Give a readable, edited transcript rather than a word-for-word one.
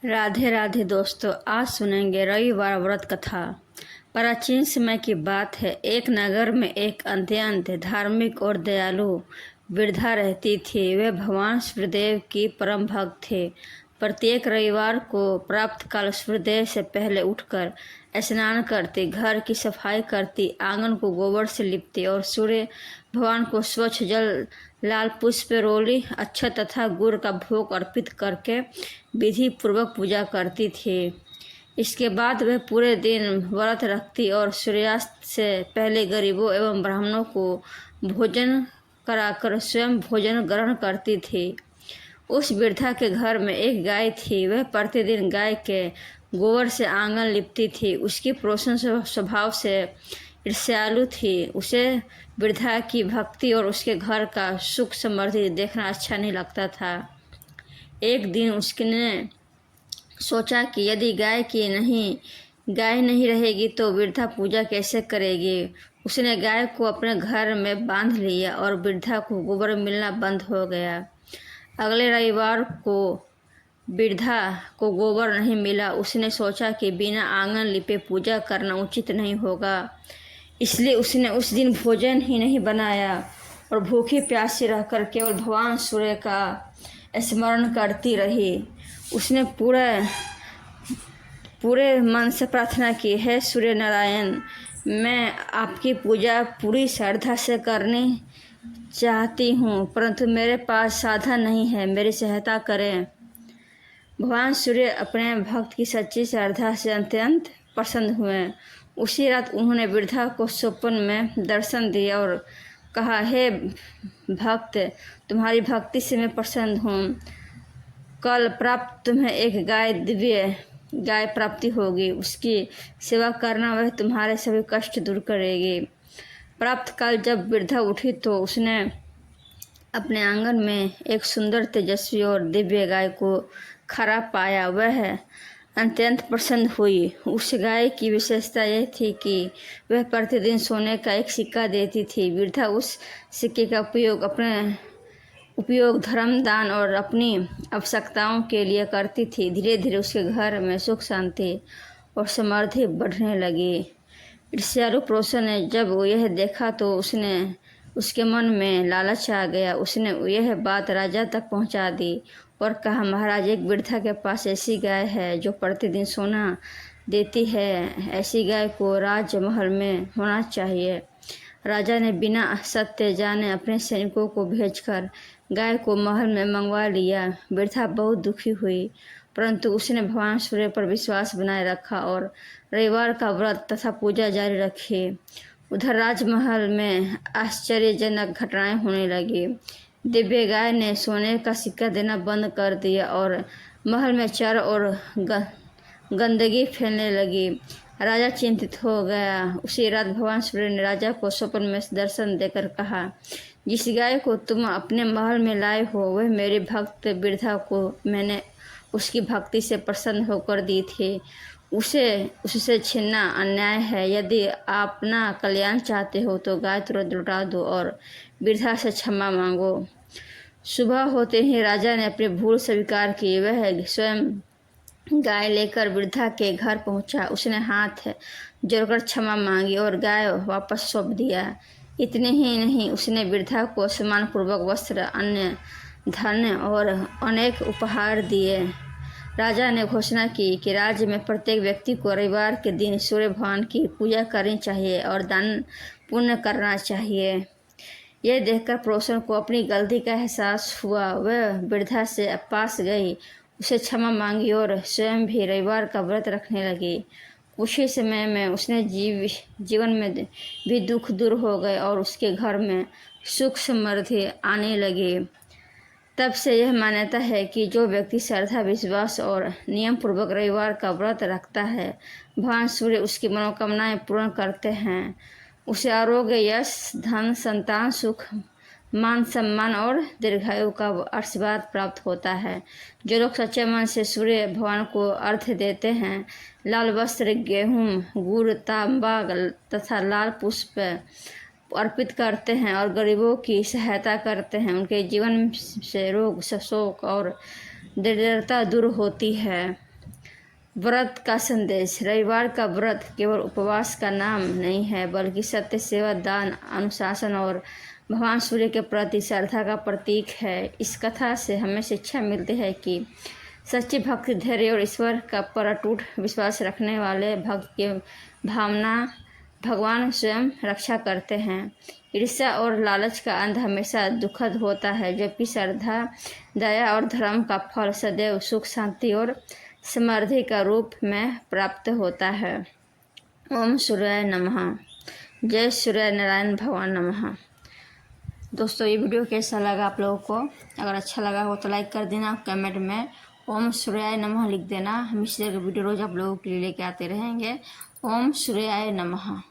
राधे राधे दोस्तों, आज सुनेंगे रविवार व्रत कथा। प्राचीन समय की बात है। एक नगर में एक अत्यंत धार्मिक और दयालु वृद्धा रहती थी। वे भगवान सूर्यदेव की परम भक्त थे। प्रत्येक रविवार को प्रातः काल सूर्योदय से पहले उठकर स्नान करती, घर की सफाई करती, आंगन को गोबर से लिपती और सूर्य भगवान को स्वच्छ जल, लाल पुष्प, रोली, अक्षत तथा गुड़ का भोग अर्पित करके विधि पूर्वक पूजा करती थी। इसके बाद वह पूरे दिन व्रत रखती और सूर्यास्त से पहले गरीबों एवं ब्राह्मणों को भोजन कराकर स्वयं भोजन ग्रहण करती थी। उस वृद्धा के घर में एक गाय थी। वह प्रतिदिन गाय के गोबर से आंगन लिपती थी। उसकी पोषण स्वभाव से ईर्ष्यालु थी। उसे वृद्धा की भक्ति और उसके घर का सुख समृद्धि देखना अच्छा नहीं लगता था। एक दिन उसने सोचा कि यदि गाय नहीं रहेगी तो वृद्धा पूजा कैसे करेगी। उसने गाय को अपने घर में बांध लिया और वृद्धा को गोबर मिलना बंद हो गया। अगले रविवार को वृद्धा को गोबर नहीं मिला। उसने सोचा कि बिना आंगन लिपे पूजा करना उचित नहीं होगा, इसलिए उसने उस दिन भोजन ही नहीं बनाया और भूखी प्यासी रहकर केवल भगवान सूर्य का स्मरण करती रही। उसने पूरे मन से प्रार्थना की, हे सूर्य नारायण, मैं आपकी पूजा पूरी श्रद्धा से करनी चाहती हूँ, परंतु मेरे पास साधन नहीं है, मेरी सहायता करें। भगवान सूर्य अपने भक्त की सच्ची श्रद्धा से अत्यंत प्रसन्न हुए। उसी रात उन्होंने वृद्धा को स्वप्न में दर्शन दिया और कहा, हे भक्त, तुम्हारी भक्ति से मैं प्रसन्न हूँ। कल प्राप्त तुम्हें एक दिव्य गाय प्राप्ति होगी। उसकी सेवा करना, वह तुम्हारे सभी कष्ट दूर करेगी। प्राप्त काल जब वृद्धा उठी तो उसने अपने आंगन में एक सुंदर, तेजस्वी और दिव्य गाय को खड़ा पाया। वह अत्यंत प्रसन्न हुई। उस गाय की विशेषता यह थी कि वह प्रतिदिन सोने का एक सिक्का देती थी। वृद्धा उस सिक्के का उपयोग धर्म, दान और अपनी आवश्यकताओं के लिए करती थी। धीरे धीरे उसके घर में सुख, शांति और समृद्धि बढ़ने लगी। ईर्ष्यालु पड़ोसन ने जब यह देखा तो उसके मन में लालच आ गया। उसने यह बात राजा तक पहुंचा दी और कहा, महाराज, एक वृद्धा के पास ऐसी गाय है जो प्रतिदिन सोना देती है। ऐसी गाय को राजमहल में होना चाहिए। राजा ने बिना सत्य जाने अपने सैनिकों को भेजकर गाय को महल में मंगवा लिया। वृद्धा बहुत दुखी हुई, परंतु उसने भगवान सूर्य पर विश्वास बनाए रखा और रविवार का व्रत तथा पूजा जारी रखी। उधर राजमहल में आश्चर्यजनक घटनाएं होने लगी। दिव्य गाय ने सोने का सिक्का देना बंद कर दिया और महल में चर और गंदगी फैलने लगी। राजा चिंतित हो गया। उसी रात भगवान सूर्य ने राजा को स्वप्न में दर्शन देकर कहा, जिस गाय को तुम अपने महल में लाए हो, वह मेरे भक्त वृद्धा को मैंने उसकी भक्ति से प्रसन्न होकर दी थी। उससे छीनना अन्याय है। यदि आप अपना कल्याण चाहते हो तो गाय तुरंत लौटा दो और वृद्धा से क्षमा मांगो। सुबह होते ही राजा ने अपनी भूल स्वीकार की। वह स्वयं गाय लेकर वृद्धा के घर पहुंचा। उसने हाथ जोड़कर क्षमा मांगी और गाय वापस सौंप दिया। इतने ही नहीं, उसने वृद्धा को सम्मानपूर्वक वस्त्र, अन्य धन और अनेक उपहार दिए। राजा ने घोषणा की कि राज्य में प्रत्येक व्यक्ति को रविवार के दिन सूर्य भगवान की पूजा करनी चाहिए और दान पुण्य करना चाहिए। यह देखकर पड़ोसन को अपनी गलती का एहसास हुआ। वह वृद्धा से पास गई, उसे क्षमा मांगी और स्वयं भी रविवार का व्रत रखने लगी। कुछ ही समय में उसने जीवन में भी दुख दूर हो गए और उसके घर में सुख समृद्धि आने लगी। तब से यह मान्यता है कि जो व्यक्ति श्रद्धा, विश्वास और नियम पूर्वक रविवार का व्रत रखता है, भगवान सूर्य उसकी मनोकामनाएं पूर्ण करते हैं। उसे आरोग्य, यश, धन, संतान, सुख, मान सम्मान और दीर्घायु का आशीर्वाद प्राप्त होता है। जो लोग सच्चे मन से सूर्य भगवान को अर्घ्य देते हैं, लाल वस्त्र, गेहूँ, गुड़, तांबा तथा लाल पुष्प अर्पित करते हैं और गरीबों की सहायता करते हैं, उनके जीवन से रोग, शोक और दरिद्रता दूर होती है। व्रत का संदेश। रविवार का व्रत केवल उपवास का नाम नहीं है, बल्कि सत्य, सेवा, दान, अनुशासन और भगवान सूर्य के प्रति श्रद्धा का प्रतीक है। इस कथा से हमें शिक्षा मिलती है कि सच्ची भक्ति, धैर्य और ईश्वर का पर अटूट विश्वास रखने वाले भक्त की भावना भगवान स्वयं रक्षा करते हैं। ईर्ष्या और लालच का अंत हमेशा दुखद होता है, जबकि श्रद्धा, दया और धर्म का फल सदैव सुख, शांति और समृद्धि का रूप में प्राप्त होता है। ओम सूर्याय नमः। जय सूर्य नारायण भगवान नमः। दोस्तों, ये वीडियो कैसा लगा आप लोगों को? अगर अच्छा लगा हो तो लाइक कर देना, कमेंट में ओम सूर्याय नमः लिख देना। हम इस तरह के वीडियो रोज आप लोगों के लिए लेके आते रहेंगे। ओम सूर्याय नमः।